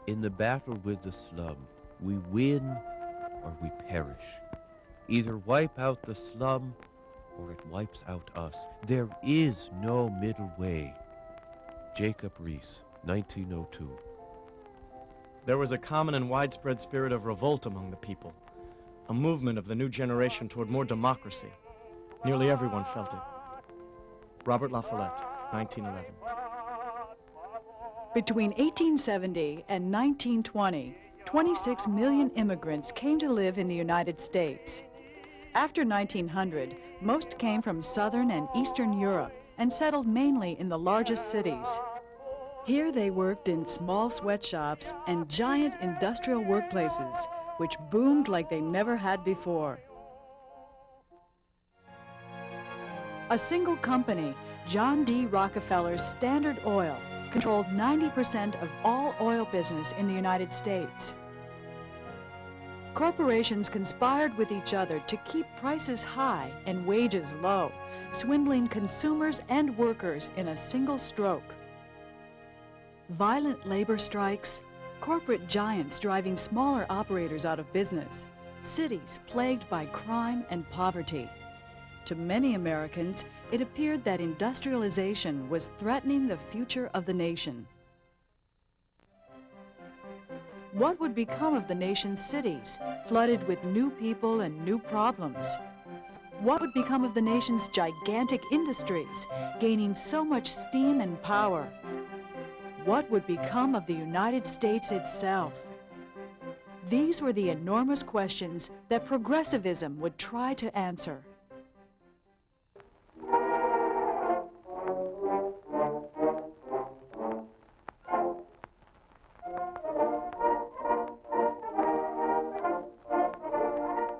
In the battle with the slum, we win or we perish. Either wipe out the slum or it wipes out us. There is no middle way. Jacob Riis, 1902. There was a common and widespread spirit of revolt among the people, a movement of the new generation toward more democracy. Nearly everyone felt it. Robert La Follette, 1911. Between 1870 and 1920, 26 million immigrants came to live in the United States. After 1900, most came from Southern and Eastern Europe and settled mainly in the largest cities. Here they worked in small sweatshops and giant industrial workplaces, which boomed like they never had before. A single company, John D. Rockefeller's Standard Oil, controlled 90% of all oil business in the United States. Corporations conspired with each other to keep prices high and wages low, swindling consumers and workers in a single stroke. Violent labor strikes, corporate giants driving smaller operators out of business, cities plagued by crime and poverty. To many Americans, it appeared that industrialization was threatening the future of the nation. What would become of the nation's cities, flooded with new people and new problems? What would become of the nation's gigantic industries, gaining so much steam and power? What would become of the United States itself? These were the enormous questions that progressivism would try to answer.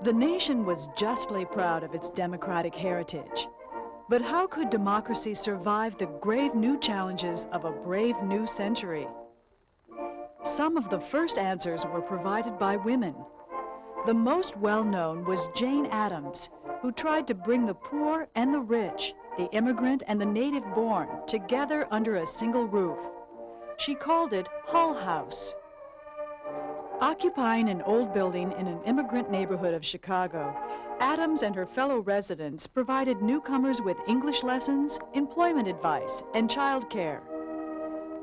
The nation was justly proud of its democratic heritage. But how could democracy survive the grave new challenges of a brave new century? Some of the first answers were provided by women. The most well-known was Jane Addams, who tried to bring the poor and the rich, the immigrant and the native-born, together under a single roof. She called it Hull House. Occupying an old building in an immigrant neighborhood of Chicago, Addams and her fellow residents provided newcomers with English lessons, employment advice, and child care.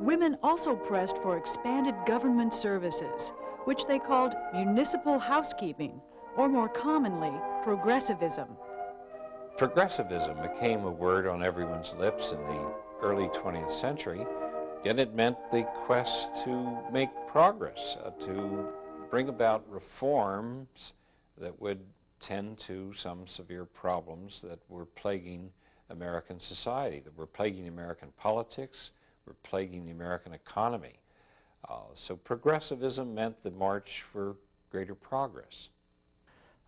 Women also pressed for expanded government services, which they called municipal housekeeping, or more commonly, progressivism. Progressivism became a word on everyone's lips in the early 20th century, and it meant the quest to make progress, to bring about reforms that would tend to some severe problems that were plaguing American society, that were plaguing American politics, were plaguing the American economy. So progressivism meant the march for greater progress.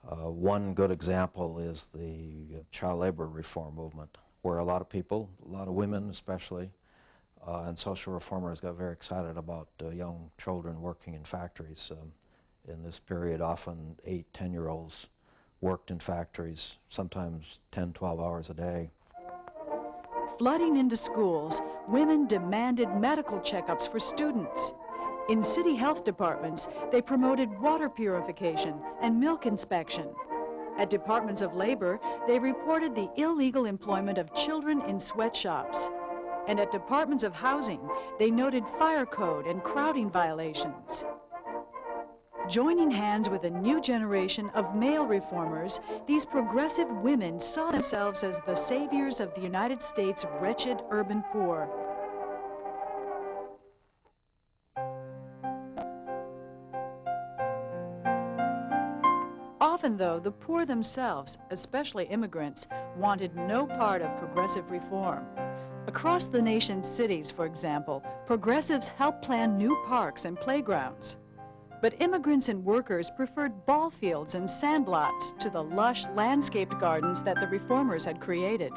One good example is the child labor reform movement, where a lot of people, a lot of women especially, and social reformers got very excited about young children working in factories. In this period, often 8-, 10-year-olds worked in factories, sometimes 10, 12 hours a day. Flooding into schools, women demanded medical checkups for students. In city health departments, they promoted water purification and milk inspection. At departments of labor, they reported the illegal employment of children in sweatshops. And at departments of housing, they noted fire code and crowding violations. Joining hands with a new generation of male reformers, these progressive women saw themselves as the saviors of the United States' wretched urban poor. Often, though, the poor themselves, especially immigrants, wanted no part of progressive reform. Across the nation's cities, for example, progressives helped plan new parks and playgrounds. But immigrants and workers preferred ball fields and sandlots to the lush, landscaped gardens that the reformers had created.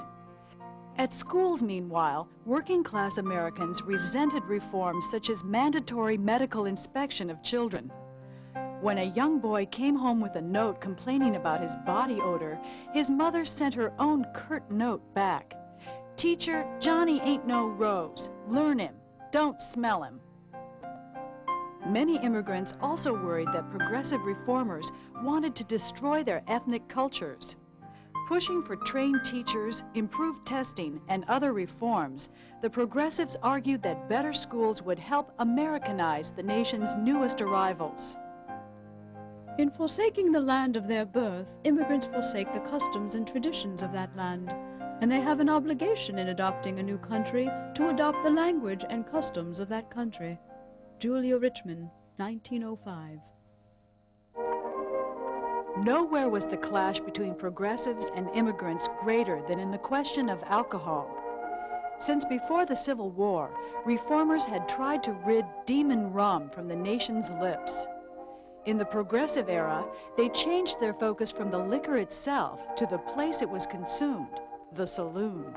At schools, meanwhile, working-class Americans resented reforms such as mandatory medical inspection of children. When a young boy came home with a note complaining about his body odor, his mother sent her own curt note back. "Teacher, Johnny ain't no rose. Learn him. Don't smell him." Many immigrants also worried that progressive reformers wanted to destroy their ethnic cultures. Pushing for trained teachers, improved testing, and other reforms, the progressives argued that better schools would help Americanize the nation's newest arrivals. In forsaking the land of their birth, immigrants forsake the customs and traditions of that land, and they have an obligation in adopting a new country to adopt the language and customs of that country. Julia Richmond, 1905. Nowhere was the clash between progressives and immigrants greater than in the question of alcohol. Since before the Civil War, reformers had tried to rid demon rum from the nation's lips. In the progressive era, they changed their focus from the liquor itself to the place it was consumed, the saloon.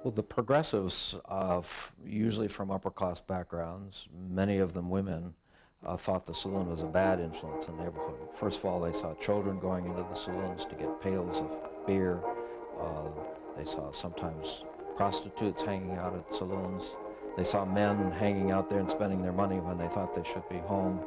Well, the progressives, usually from upper-class backgrounds, many of them women, thought the saloon was a bad influence in the neighborhood. First of all, they saw children going into the saloons to get pails of beer. They saw sometimes prostitutes hanging out at saloons. They saw men hanging out there and spending their money when they thought they should be home.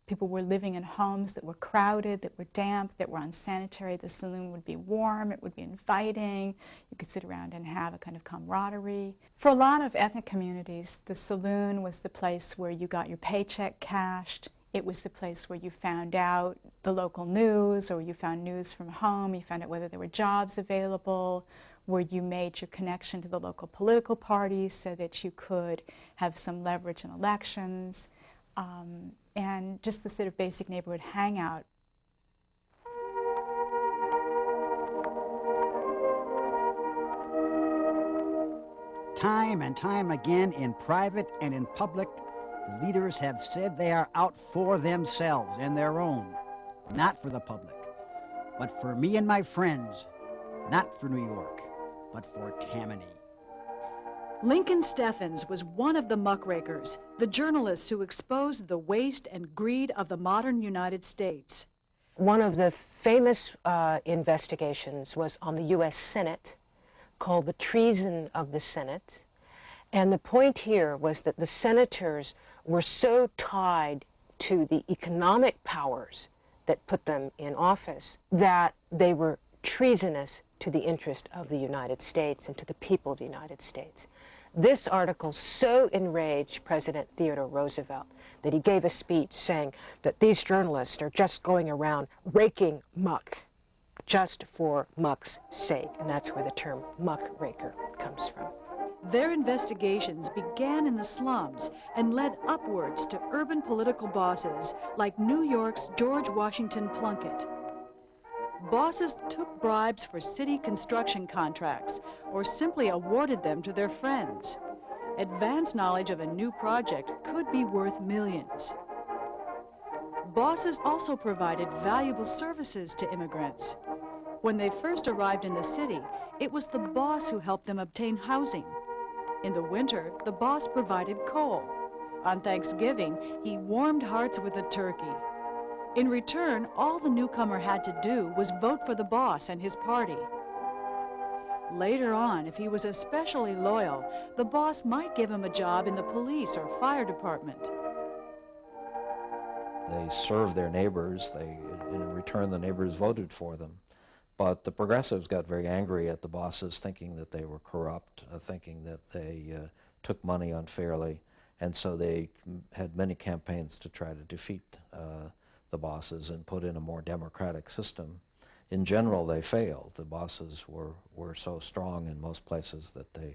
People were living in homes that were crowded, that were damp, that were unsanitary. The saloon would be warm, it would be inviting. You could sit around and have a kind of camaraderie. For a lot of ethnic communities, the saloon was the place where you got your paycheck cashed. It was the place where you found out the local news, or you found news from home. You found out whether there were jobs available, where you made your connection to the local political parties so that you could have some leverage in elections. And just the sort of basic neighborhood hangout. Time and time again, in private and in public, the leaders have said they are out for themselves and their own, not for the public, but for me and my friends, not for New York, but for Tammany. Lincoln Steffens was one of the muckrakers, the journalists who exposed the waste and greed of the modern United States. One of the famous investigations was on the U.S. Senate, called the Treason of the Senate. And the point here was that the senators were so tied to the economic powers that put them in office that they were treasonous to the interest of the United States and to the people of the United States. This article so enraged President Theodore Roosevelt that he gave a speech saying that these journalists are just going around raking muck just for muck's sake, and that's where the term muckraker comes from. Their investigations began in the slums and led upwards to urban political bosses like New York's George Washington Plunkett. Bosses took bribes for city construction contracts or simply awarded them to their friends. Advance knowledge of a new project could be worth millions. Bosses also provided valuable services to immigrants. When they first arrived in the city, it was the boss who helped them obtain housing. In the winter, the boss provided coal. On Thanksgiving, he warmed hearts with a turkey. In return, all the newcomer had to do was vote for the boss and his party. Later on, if he was especially loyal, the boss might give him a job in the police or fire department. They served their neighbors. In return, the neighbors voted for them. But the progressives got very angry at the bosses, thinking that they were corrupt, thinking that they took money unfairly, and so they had many campaigns to try to defeat the bosses and put in a more democratic system. In general, they failed. The bosses were so strong in most places that the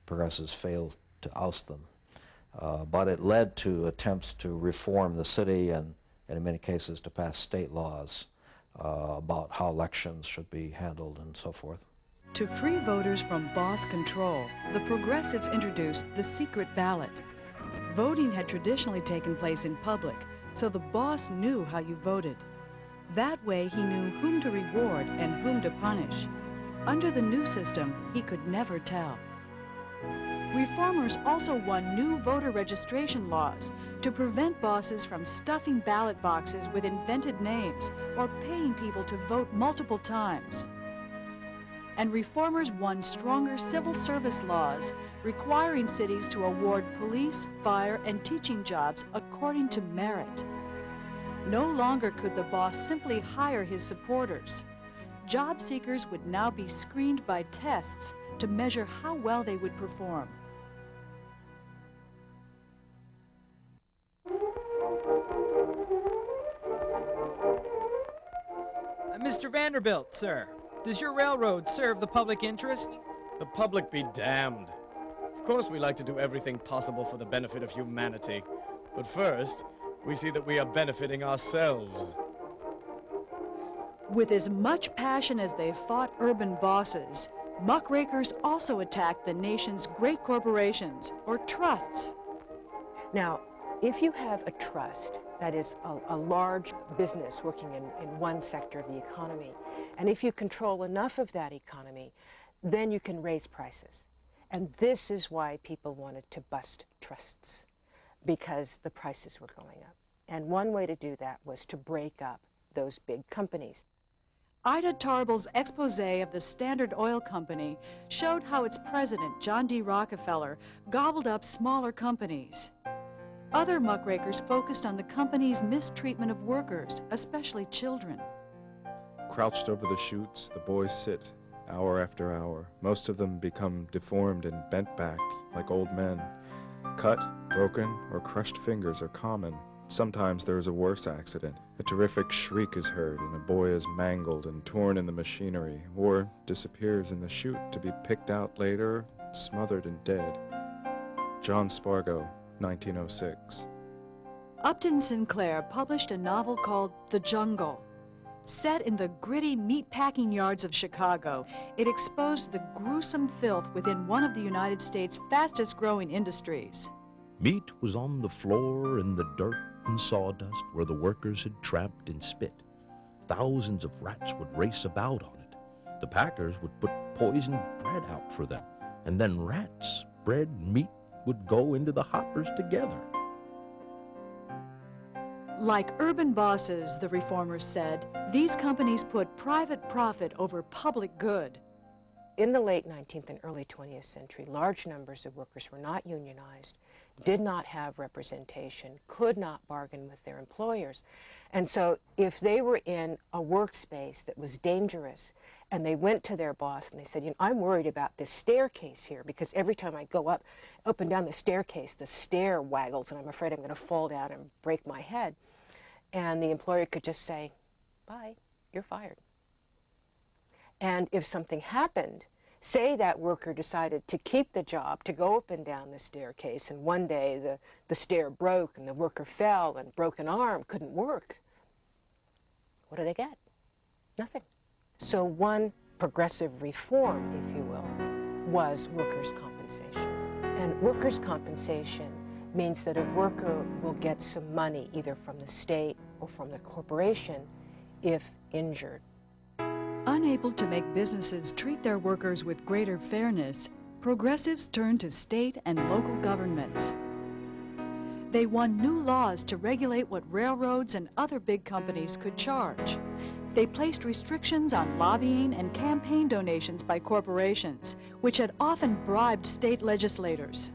progressives failed to oust them. But it led to attempts to reform the city and in many cases to pass state laws about how elections should be handled and so forth. To free voters from boss control, the progressives introduced the secret ballot. Voting had traditionally taken place in public, so the boss knew how you voted. That way he knew whom to reward and whom to punish. Under the new system, he could never tell. Reformers also won new voter registration laws to prevent bosses from stuffing ballot boxes with invented names or paying people to vote multiple times. and reformers won stronger civil service laws, requiring cities to award police, fire, and teaching jobs according to merit. No longer could the boss simply hire his supporters. Job seekers would now be screened by tests to measure how well they would perform. Mr. Vanderbilt, sir, does your railroad serve the public interest? The public be damned. Of course we like to do everything possible for the benefit of humanity. But first, we see that we are benefiting ourselves. With as much passion as they fought urban bosses, muckrakers also attacked the nation's great corporations, or trusts. Now, if you have a trust, that is a large business working in one sector of the economy, and if you control enough of that economy, then you can raise prices. And this is why people wanted to bust trusts, because the prices were going up. And one way to do that was to break up those big companies. Ida Tarbell's expose of the Standard Oil Company showed how its president, John D. Rockefeller, gobbled up smaller companies. Other muckrakers focused on the company's mistreatment of workers, especially children. Crouched over the chutes, the boys sit, hour after hour. Most of them become deformed and bent back like old men. Cut, broken, or crushed fingers are common. Sometimes there is a worse accident. A terrific shriek is heard, and a boy is mangled and torn in the machinery, or disappears in the chute to be picked out later, smothered and dead. John Spargo, 1906. Upton Sinclair published a novel called The Jungle. Set in the gritty meat-packing yards of Chicago, it exposed the gruesome filth within one of the United States' fastest-growing industries. Meat was on the floor in the dirt and sawdust where the workers had tramped and spit. Thousands of rats would race about on it. The packers would put poisoned bread out for them, and then rats, bread, meat would go into the hoppers together. Like urban bosses, the reformers said, these companies put private profit over public good. In the late 19th and early 20th century, large numbers of workers were not unionized, did not have representation, could not bargain with their employers. And so if they were in a workspace that was dangerous and they went to their boss and they said, you know, I'm worried about this staircase here because every time I go up and down the staircase, the stair waggles and I'm afraid I'm going to fall down and break my head. And the employer could just say, bye, you're fired. And if something happened, say that worker decided to keep the job, to go up and down the staircase, and one day the stair broke and the worker fell and broke an arm, couldn't work, what do they get? Nothing. So one progressive reform, if you will, was workers' compensation. And workers' compensation means that a worker will get some money either from the state or from the corporation if injured. Unable to make businesses treat their workers with greater fairness, progressives turned to state and local governments. They won new laws to regulate what railroads and other big companies could charge. They placed restrictions on lobbying and campaign donations by corporations, which had often bribed state legislators.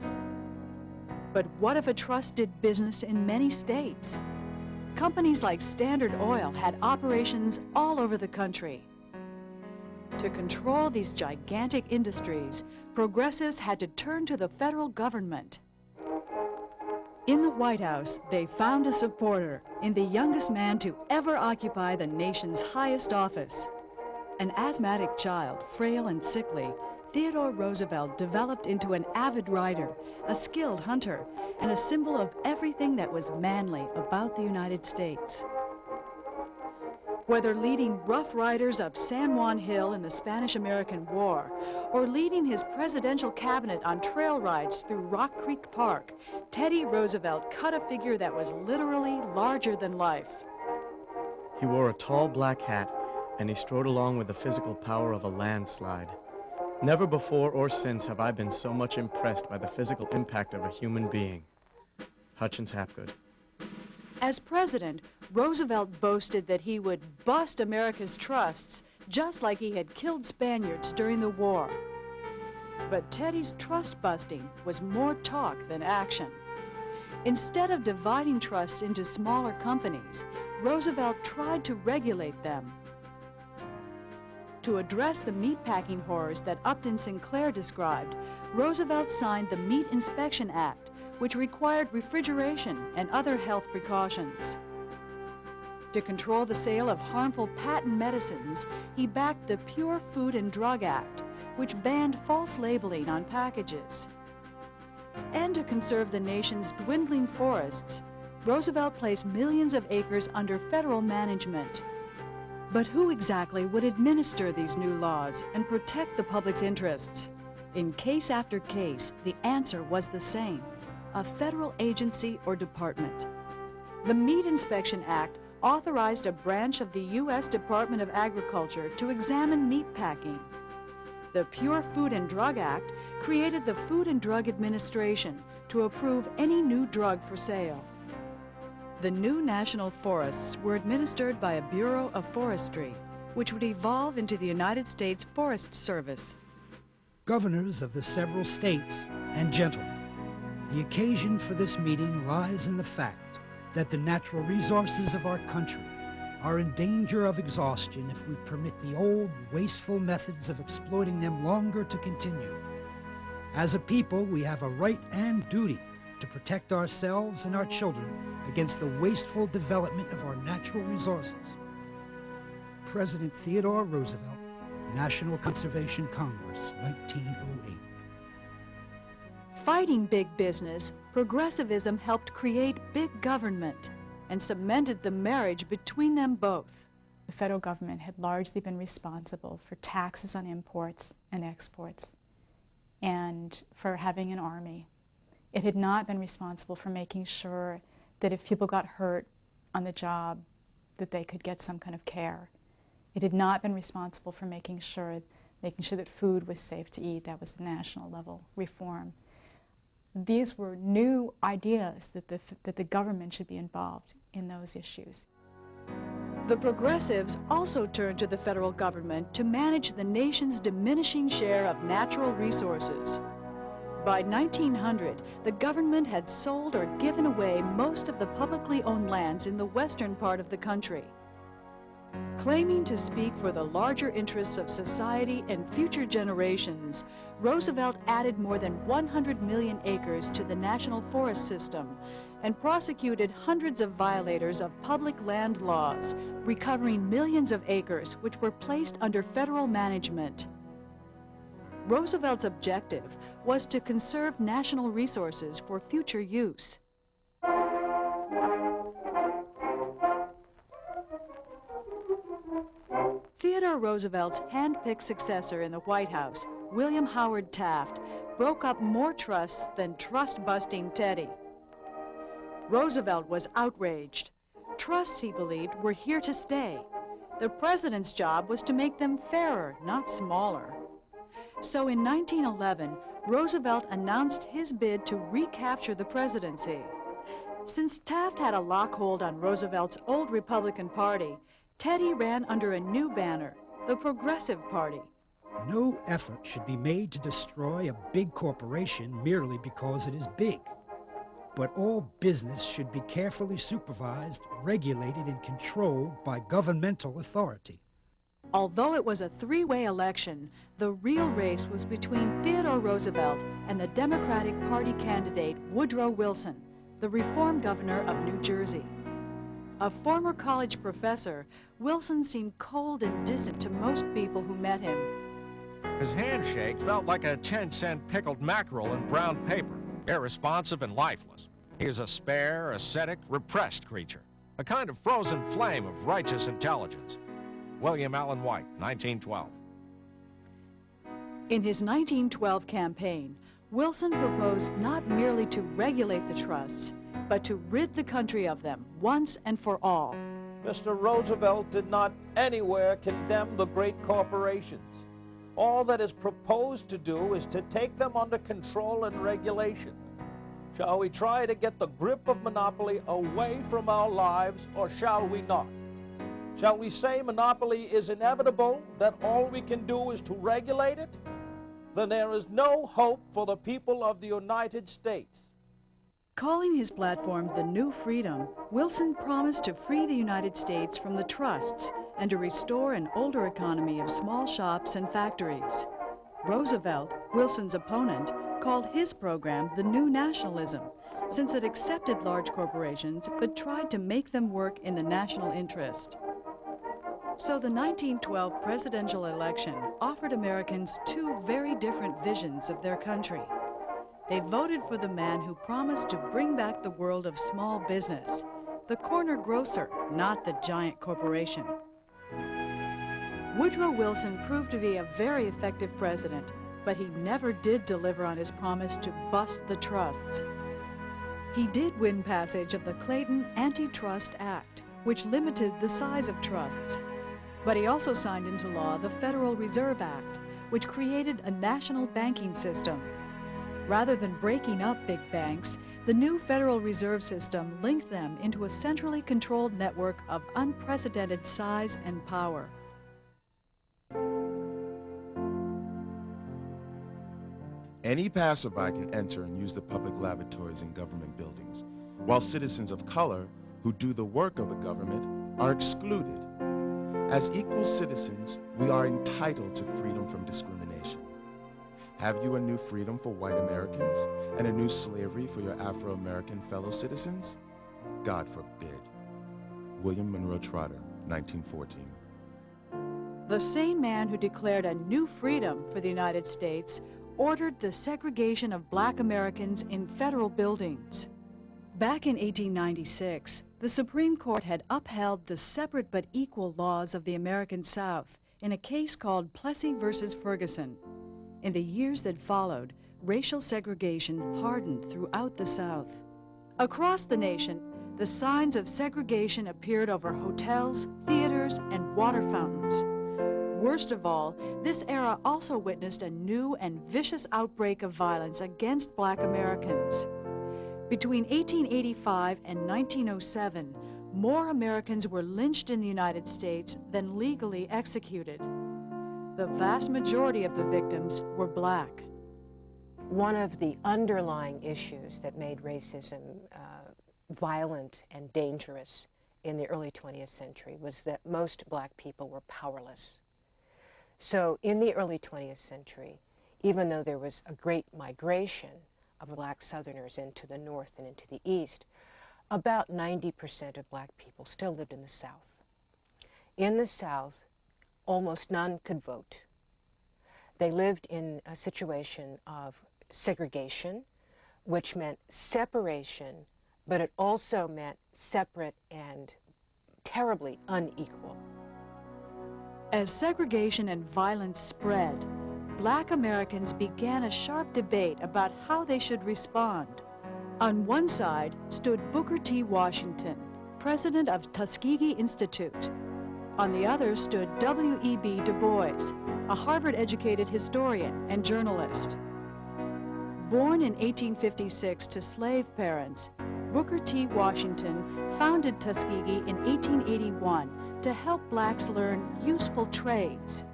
But what if a trust did business in many states? Companies like Standard Oil had operations all over the country. To control these gigantic industries, progressives had to turn to the federal government. In the White House, they found a supporter in the youngest man to ever occupy the nation's highest office. An asthmatic child, frail and sickly, Theodore Roosevelt developed into an avid rider, a skilled hunter, and a symbol of everything that was manly about the United States. Whether leading Rough Riders up San Juan Hill in the Spanish-American War, or leading his presidential cabinet on trail rides through Rock Creek Park, Teddy Roosevelt cut a figure that was literally larger than life. He wore a tall black hat, and he strode along with the physical power of a landslide. Never before or since have I been so much impressed by the physical impact of a human being. Hutchins Hapgood. As president, Roosevelt boasted that he would bust America's trusts just like he had killed Spaniards during the war. But Teddy's trust busting was more talk than action. Instead of dividing trusts into smaller companies, Roosevelt tried to regulate them. To address the meatpacking horrors that Upton Sinclair described, Roosevelt signed the Meat Inspection Act, which required refrigeration and other health precautions. To control the sale of harmful patent medicines, he backed the Pure Food and Drug Act, which banned false labeling on packages. And to conserve the nation's dwindling forests, Roosevelt placed millions of acres under federal management. But who exactly would administer these new laws and protect the public's interests? In case after case, the answer was the same: a federal agency or department. The Meat Inspection Act authorized a branch of the U.S. Department of Agriculture to examine meat packing. The Pure Food and Drug Act created the Food and Drug Administration to approve any new drug for sale. The new national forests were administered by a Bureau of Forestry, which would evolve into the United States Forest Service. Governors of the several states and gentlemen, the occasion for this meeting lies in the fact that the natural resources of our country are in danger of exhaustion if we permit the old, wasteful methods of exploiting them longer to continue. As a people, we have a right and duty to protect ourselves and our children against the wasteful development of our natural resources. President Theodore Roosevelt, National Conservation Congress, 1908. Fighting big business, progressivism helped create big government and cemented the marriage between them both. The federal government had largely been responsible for taxes on imports and exports and for having an army. It had not been responsible for making sure that if people got hurt on the job, that they could get some kind of care. It had not been responsible for making sure that food was safe to eat. That was the national level reform. These were new ideas that the government should be involved in those issues. The progressives also turned to the federal government to manage the nation's diminishing share of natural resources. By 1900, the government had sold or given away most of the publicly owned lands in the western part of the country. Claiming to speak for the larger interests of society and future generations, Roosevelt added more than 100 million acres to the national forest system and prosecuted hundreds of violators of public land laws, recovering millions of acres which were placed under federal management. Roosevelt's objective was to conserve national resources for future use. Theodore Roosevelt's hand-picked successor in the White House, William Howard Taft, broke up more trusts than trust-busting Teddy. Roosevelt was outraged. Trusts, he believed, were here to stay. The president's job was to make them fairer, not smaller. So in 1911, Roosevelt announced his bid to recapture the presidency. Since Taft had a lockhold on Roosevelt's old Republican Party, Teddy ran under a new banner, the Progressive Party. No effort should be made to destroy a big corporation merely because it is big. But all business should be carefully supervised, regulated, and controlled by governmental authority. Although it was a three-way election, the real race was between Theodore Roosevelt and the Democratic Party candidate Woodrow Wilson, the reform governor of New Jersey. A former college professor, Wilson seemed cold and distant to most people who met him. His handshake felt like a 10-cent pickled mackerel in brown paper, irresponsive and lifeless. He is a spare, ascetic, repressed creature, a kind of frozen flame of righteous intelligence. William Allen White, 1912. In his 1912 campaign, Wilson proposed not merely to regulate the trusts, but to rid the country of them once and for all. Mr. Roosevelt did not anywhere condemn the great corporations. All that is proposed to do is to take them under control and regulation. Shall we try to get the grip of monopoly away from our lives, or shall we not? Shall we say monopoly is inevitable, that all we can do is to regulate it? Then there is no hope for the people of the United States. Calling his platform the New Freedom, Wilson promised to free the United States from the trusts and to restore an older economy of small shops and factories. Roosevelt, Wilson's opponent, called his program the New Nationalism, since it accepted large corporations but tried to make them work in the national interest. So the 1912 presidential election offered Americans two very different visions of their country. They voted for the man who promised to bring back the world of small business, the corner grocer, not the giant corporation. Woodrow Wilson proved to be a very effective president, but he never did deliver on his promise to bust the trusts. He did win passage of the Clayton Antitrust Act, which limited the size of trusts. But he also signed into law the Federal Reserve Act, which created a national banking system. Rather than breaking up big banks, the new Federal Reserve System linked them into a centrally controlled network of unprecedented size and power. Any passerby can enter and use the public lavatories in government buildings, while citizens of color who do the work of the government are excluded. As equal citizens, we are entitled to freedom from discrimination. Have you a new freedom for white Americans and a new slavery for your Afro-American fellow citizens? God forbid. William Monroe Trotter, 1914. The same man who declared a new freedom for the United States ordered the segregation of black Americans in federal buildings. Back in 1896, the Supreme Court had upheld the separate but equal laws of the American South in a case called Plessy versus Ferguson. In the years that followed, racial segregation hardened throughout the South. Across the nation, the signs of segregation appeared over hotels, theaters, and water fountains. Worst of all, this era also witnessed a new and vicious outbreak of violence against black Americans. Between 1885 and 1907, more Americans were lynched in the United States than legally executed. The vast majority of the victims were black. One of the underlying issues that made racism violent and dangerous in the early 20th century was that most black people were powerless. So in the early 20th century, even though there was a great migration of black Southerners into the North and into the East, about 90% of black people still lived in the South. In the South, almost none could vote. They lived in a situation of segregation, which meant separation, but it also meant separate and terribly unequal. As segregation and violence spread, black Americans began a sharp debate about how they should respond. On one side stood Booker T. Washington, president of Tuskegee Institute. On the other stood W.E.B. Du Bois, a Harvard-educated historian and journalist. Born in 1856 to slave parents, Booker T. Washington founded Tuskegee in 1881 to help blacks learn useful trades.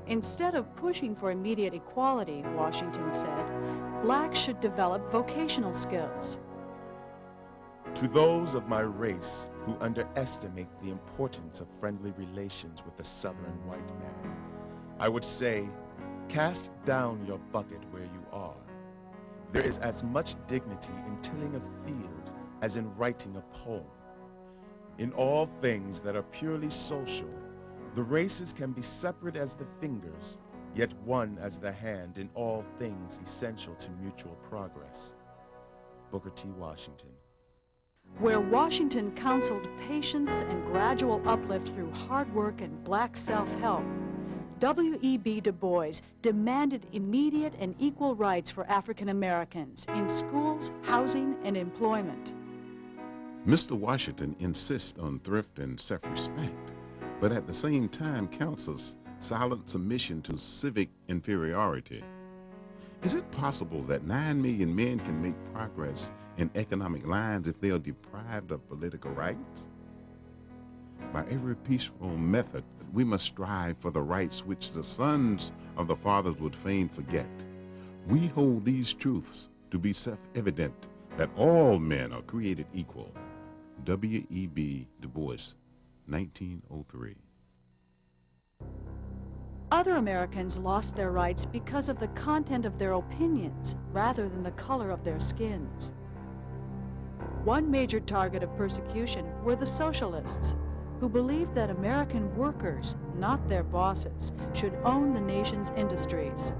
Instead of pushing for immediate equality, Washington said, blacks should develop vocational skills. To those of my race who underestimate the importance of friendly relations with the Southern white man, I would say, cast down your bucket where you are. There is as much dignity in tilling a field as in writing a poem. In all things that are purely social, the races can be separate as the fingers, yet one as the hand in all things essential to mutual progress. Booker T. Washington. Where Washington counseled patience and gradual uplift through hard work and black self-help, W.E.B. Du Bois demanded immediate and equal rights for African Americans in schools, housing, and employment. Mr. Washington insists on thrift and self-respect, but at the same time counsels silent submission to civic inferiority. Is it possible that 9 million men can make progress in economic lines if they are deprived of political rights? By every peaceful method, we must strive for the rights which the sons of the fathers would fain forget. We hold these truths to be self-evident, that all men are created equal. W.E.B. Du Bois, 1903. Other Americans lost their rights because of the content of their opinions rather than the color of their skins. One major target of persecution were the socialists, who believed that American workers, not their bosses, should own the nation's industries.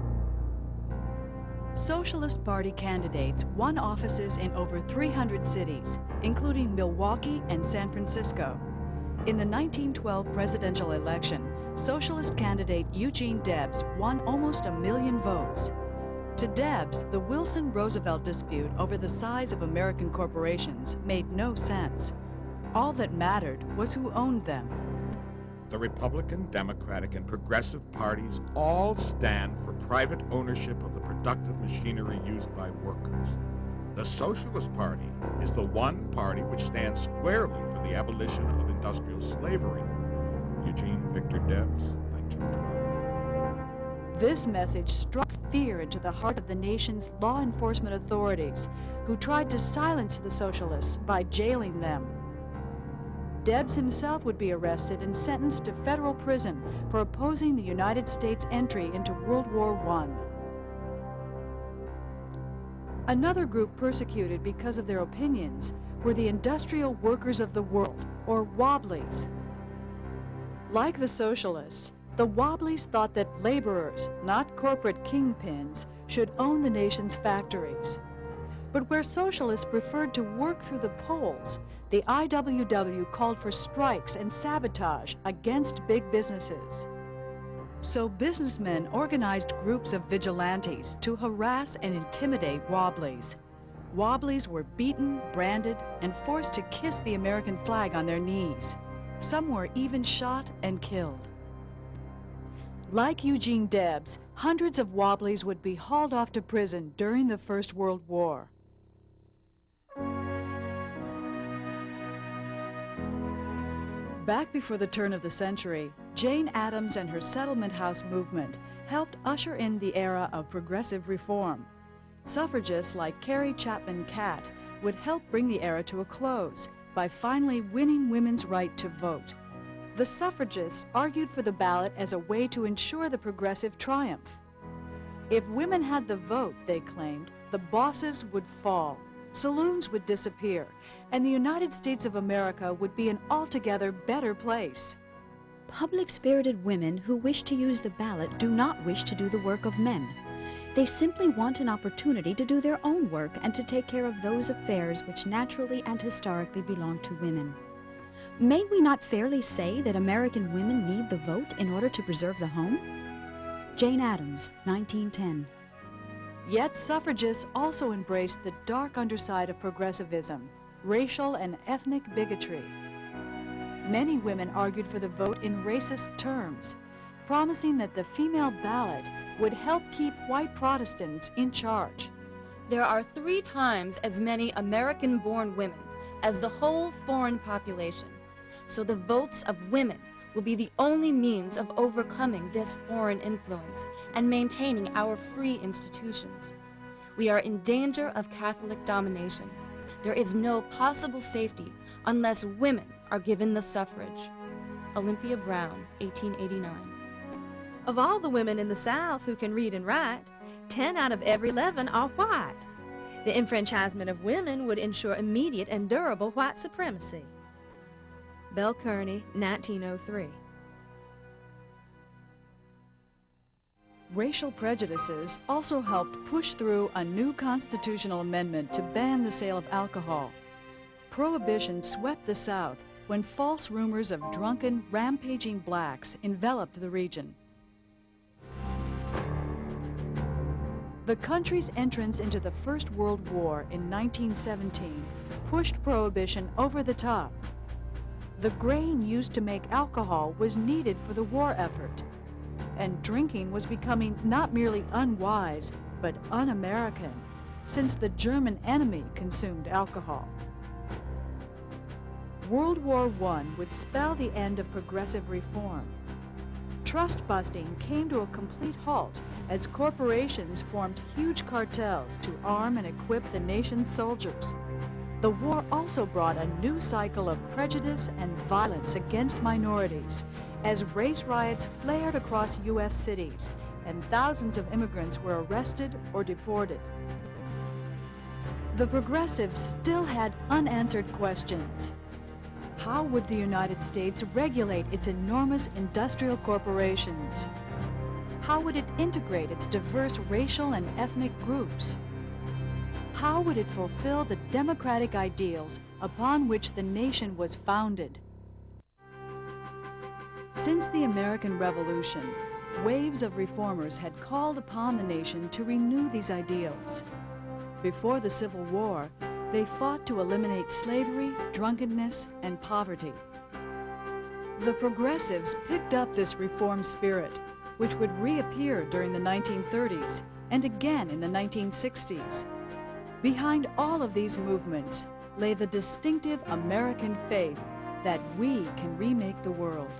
Socialist Party candidates won offices in over 300 cities, including Milwaukee and San Francisco. In the 1912 presidential election, Socialist candidate Eugene Debs won almost 1 million votes. To Debs, the Wilson-Roosevelt dispute over the size of American corporations made no sense. All that mattered was who owned them. The Republican, Democratic, and Progressive parties all stand for private ownership of the productive machinery used by workers. The Socialist Party is the one party which stands squarely for the abolition of industrial slavery. Eugene Victor Debs, 1912. This message struck fear into the heart of the nation's law enforcement authorities, who tried to silence the socialists by jailing them. Debs himself would be arrested and sentenced to federal prison for opposing the United States entry into World War I. Another group persecuted because of their opinions were the industrial workers of the world, or Wobblies. Like the socialists, the Wobblies thought that laborers, not corporate kingpins, should own the nation's factories. But where socialists preferred to work through the polls, the IWW called for strikes and sabotage against big businesses. So businessmen organized groups of vigilantes to harass and intimidate Wobblies. Wobblies were beaten, branded, and forced to kiss the American flag on their knees. Some were even shot and killed. Like Eugene Debs, hundreds of Wobblies would be hauled off to prison during the First World War. Back before the turn of the century, Jane Addams and her settlement house movement helped usher in the era of progressive reform. Suffragists like Carrie Chapman Catt would help bring the era to a close by finally winning women's right to vote. The suffragists argued for the ballot as a way to ensure the progressive triumph. If women had the vote, they claimed, the bosses would fall, saloons would disappear, and the United States of America would be an altogether better place. Public-spirited women who wish to use the ballot do not wish to do the work of men. They simply want an opportunity to do their own work and to take care of those affairs which naturally and historically belong to women. May we not fairly say that American women need the vote in order to preserve the home? Jane Addams, 1910. Yet suffragists also embraced the dark underside of progressivism, racial and ethnic bigotry. Many women argued for the vote in racist terms, promising that the female ballot would help keep white Protestants in charge. There are 3 times as many American-born women as the whole foreign population, so the votes of women will be the only means of overcoming this foreign influence and maintaining our free institutions. We are in danger of Catholic domination. There is no possible safety unless women are given the suffrage. Olympia Brown, 1889. Of all the women in the South who can read and write, 10 out of every 11 are white. The enfranchisement of women would ensure immediate and durable white supremacy. Bell Kearney, 1903. Racial prejudices also helped push through a new constitutional amendment to ban the sale of alcohol. Prohibition swept the South when false rumors of drunken, rampaging blacks enveloped the region. The country's entrance into the First World War in 1917 pushed prohibition over the top. The grain used to make alcohol was needed for the war effort, and drinking was becoming not merely unwise, but un-American, since the German enemy consumed alcohol. World War I would spell the end of progressive reform. Trust busting came to a complete halt as corporations formed huge cartels to arm and equip the nation's soldiers. The war also brought a new cycle of prejudice and violence against minorities as race riots flared across U.S. cities and thousands of immigrants were arrested or deported. The progressives still had unanswered questions. How would the United States regulate its enormous industrial corporations? How would it integrate its diverse racial and ethnic groups? How would it fulfill the democratic ideals upon which the nation was founded? Since the American Revolution, waves of reformers had called upon the nation to renew these ideals. Before the Civil War, they fought to eliminate slavery, drunkenness, and poverty. The progressives picked up this reform spirit, which would reappear during the 1930s and again in the 1960s. Behind all of these movements lay the distinctive American faith that we can remake the world.